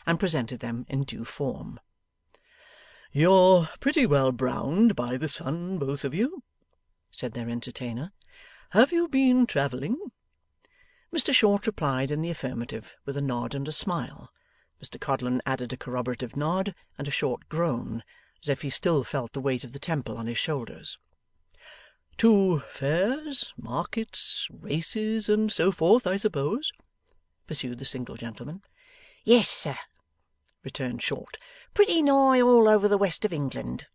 and presented them in due form. 'You're pretty well browned by the sun, both of you,' said their entertainer. 'Have you been travelling?' Mr Short replied in the affirmative, with a nod and a smile. Mr Codlin added a corroborative nod and a short groan, as if he still felt the weight of the Temple on his shoulders. 'To fairs, markets, races, and so forth, I suppose?' pursued the single gentleman. 'Yes, sir,' returned Short. 'Pretty nigh all over the west of England.'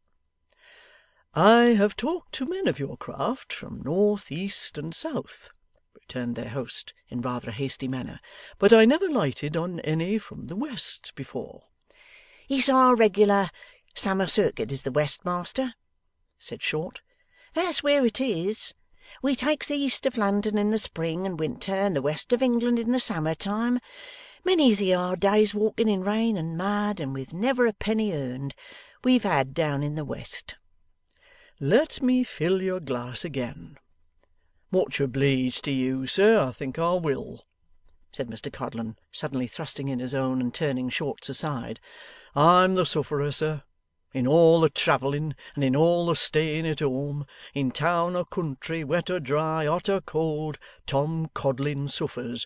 'I have talked to men of your craft from north, east, and south,' returned their host, in rather a hasty manner, 'but I never lighted on any from the west before.' 'It's our regular summer circuit is the west, master,' said Short. 'That's where it is. We takes the east of London in the spring and winter, and the west of England in the summer time. Many's the hard days walking in rain and mud, and with never a penny earned, we've had down in the west.' 'Let me fill your glass again. Much obliged to you, sir, I think I will,' said Mr Codlin, suddenly thrusting in his own and turning Short's aside. 'I'm the sufferer, sir. In all the travelling, and in all the staying at home, in town or country, wet or dry, hot or cold, Tom Codlin suffers.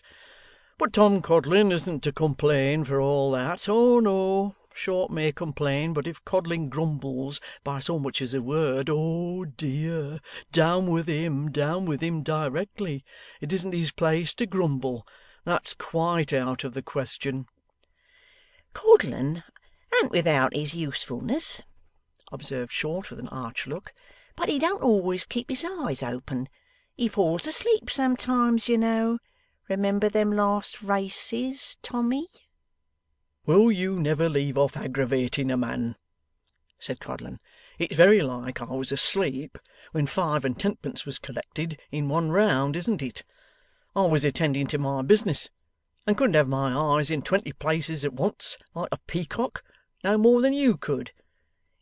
But Tom Codlin isn't to complain for all that. Oh no, Short may complain, but if Codlin grumbles by so much as a word, oh dear, down with him directly. It isn't his place to grumble. That's quite out of the question.' 'Codlin an't without his usefulness,' observed Short with an arch look, 'but he don't always keep his eyes open. He falls asleep sometimes, you know. Remember them last races, Tommy?' 'Will you never leave off aggravating a man?' said Codlin. 'It's very like I was asleep when 5 and 10pence was collected in one round, isn't it? I was attending to my business, and couldn't have my eyes in 20 places at once, like a peacock, no more than you could.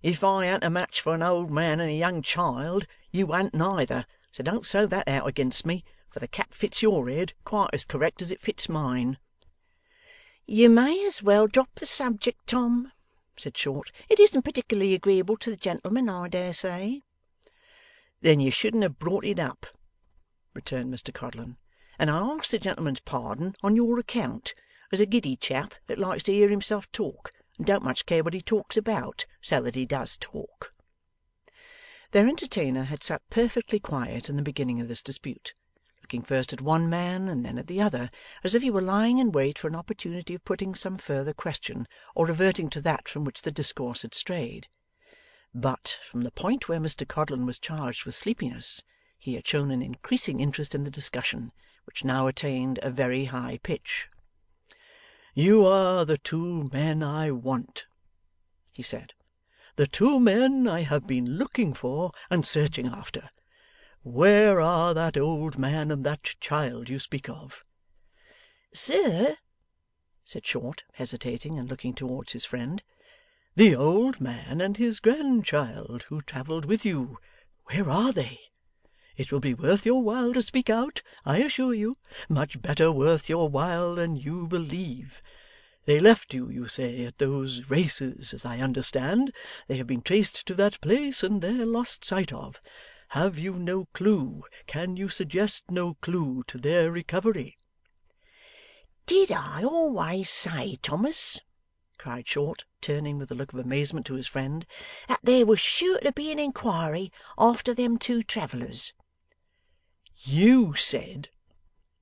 If I an't a match for an old man and a young child, you an't neither, so don't throw that out against me, for the cap fits your head quite as correct as it fits mine.' 'You may as well drop the subject, Tom,' said Short. 'It isn't particularly agreeable to the gentleman, I dare say.' 'Then you shouldn't have brought it up,' returned Mr Codlin, 'and I ask the gentleman's pardon on your account, as a giddy chap that likes to hear himself talk, and don't much care what he talks about, so that he does talk.' Their entertainer had sat perfectly quiet in the beginning of this dispute, looking first at one man and then at the other, as if he were lying in wait for an opportunity of putting some further question, or reverting to that from which the discourse had strayed. But, from the point where Mr Codlin was charged with sleepiness, he had shown an increasing interest in the discussion, which now attained a very high pitch. 'You are the 2 men I want,' he said. 'The 2 men I have been looking for and searching after. Where are that old man and that child you speak of?' 'Sir,' said Short, hesitating and looking towards his friend. 'The old man and his grandchild who travelled with you. Where are they? It will be worth your while to speak out, I assure you. Much better worth your while than you believe. They left you, you say, at those races, as I understand. They have been traced to that place, and they're lost sight of. Have you no clue? Can you suggest no clue to their recovery?' 'Did I always say, Thomas,' cried Short, turning with a look of amazement to his friend, 'that there was sure to be an inquiry after them 2 travellers?' 'You said,'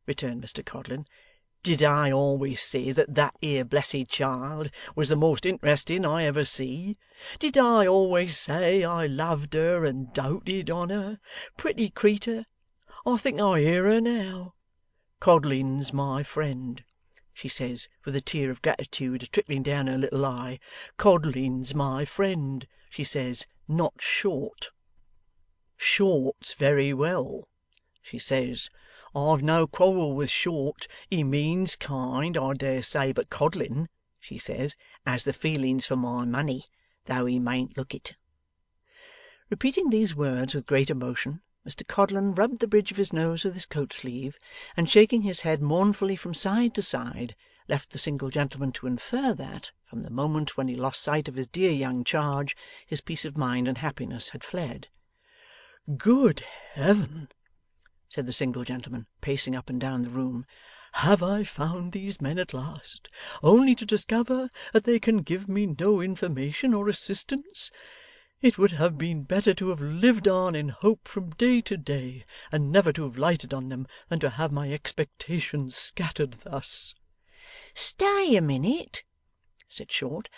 returned Mr Codlin, 'did I always say that that 'ere blessed child was the most interesting I ever see? Did I always say I loved her and doted on her? Pretty creetur! I think I hear her now. Codlin's my friend,' she says, with a tear of gratitude a trickling down her little eye. 'Codlin's my friend,' she says, 'not Short. Short's very well,' she says. 'I've no quarrel with Short. He means kind, I dare say, but Codlin,' she says, 'has the feelings for my money, though he mayn't look it.' Repeating these words with great emotion, Mr Codlin rubbed the bridge of his nose with his coat sleeve, and shaking his head mournfully from side to side, left the single gentleman to infer that, from the moment when he lost sight of his dear young charge, his peace of mind and happiness had fled. 'Good Heaven!' said the single gentleman, pacing up and down the room. 'Have I found these men at last, only to discover that they can give me no information or assistance? It would have been better to have lived on in hope from day to day, and never to have lighted on them, than to have my expectations scattered thus.' 'Stay a minute,' said Short.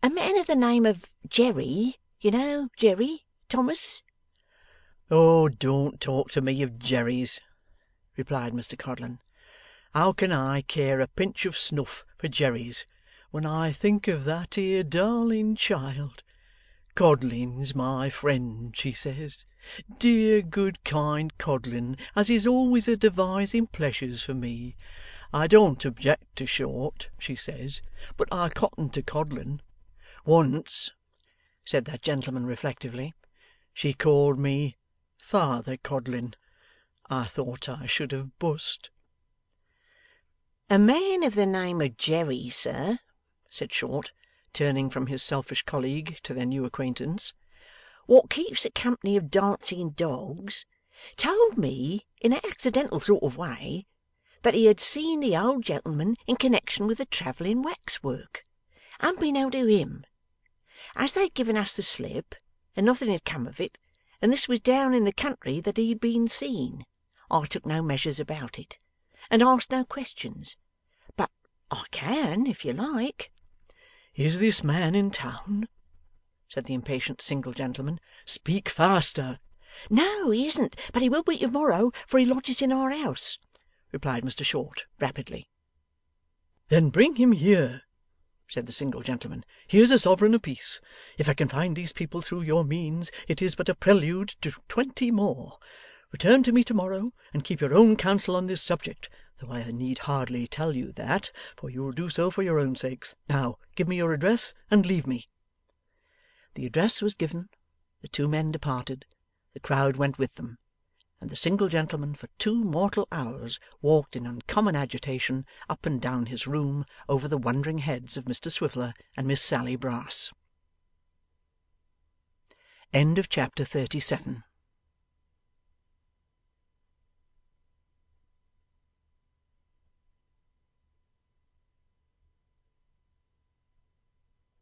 'A man of the name of Jerry, you know, Jerry, Thomas?' 'Oh, don't talk to me of Jerrys,' replied Mr Codlin. 'How can I care a pinch of snuff for Jerrys, when I think of that 'ere darling child? Codlin's my friend, she says. Dear good kind Codlin, as is always a devising pleasures for me. I don't object to Short, she says, but I cotton to Codlin. Once,' said that gentleman reflectively, 'she called me Father Codlin. I thought I should have bust.' 'A man of the name of Jerry, sir,' said Short, turning from his selfish colleague to their new acquaintance, 'what keeps a company of dancing dogs, told me, in an accidental sort of way, that he had seen the old gentleman in connection with the travelling waxwork, unbeknown to him. As they'd given us the slip, and nothing had come of it, and this was down in the country that he had been seen, I took no measures about it, and asked no questions. But I can, if you like.' 'Is this man in town?' said the impatient single gentleman. 'Speak faster.' 'No, he isn't, but he will be to-morrow, for he lodges in our house,' replied Mr Short, rapidly. 'Then bring him here,' said the single gentleman. 'Here's a sovereign apiece. If I can find these people through your means, it is but a prelude to 20 more. Return to me to-morrow, and keep your own counsel on this subject, though I need hardly tell you that, for you will do so for your own sakes. Now, give me your address, and leave me.' The address was given, the two men departed, the crowd went with them, and the single gentleman for 2 mortal hours walked in uncommon agitation up and down his room, over the wondering heads of Mr Swiveller and Miss Sally Brass. Chapter 37.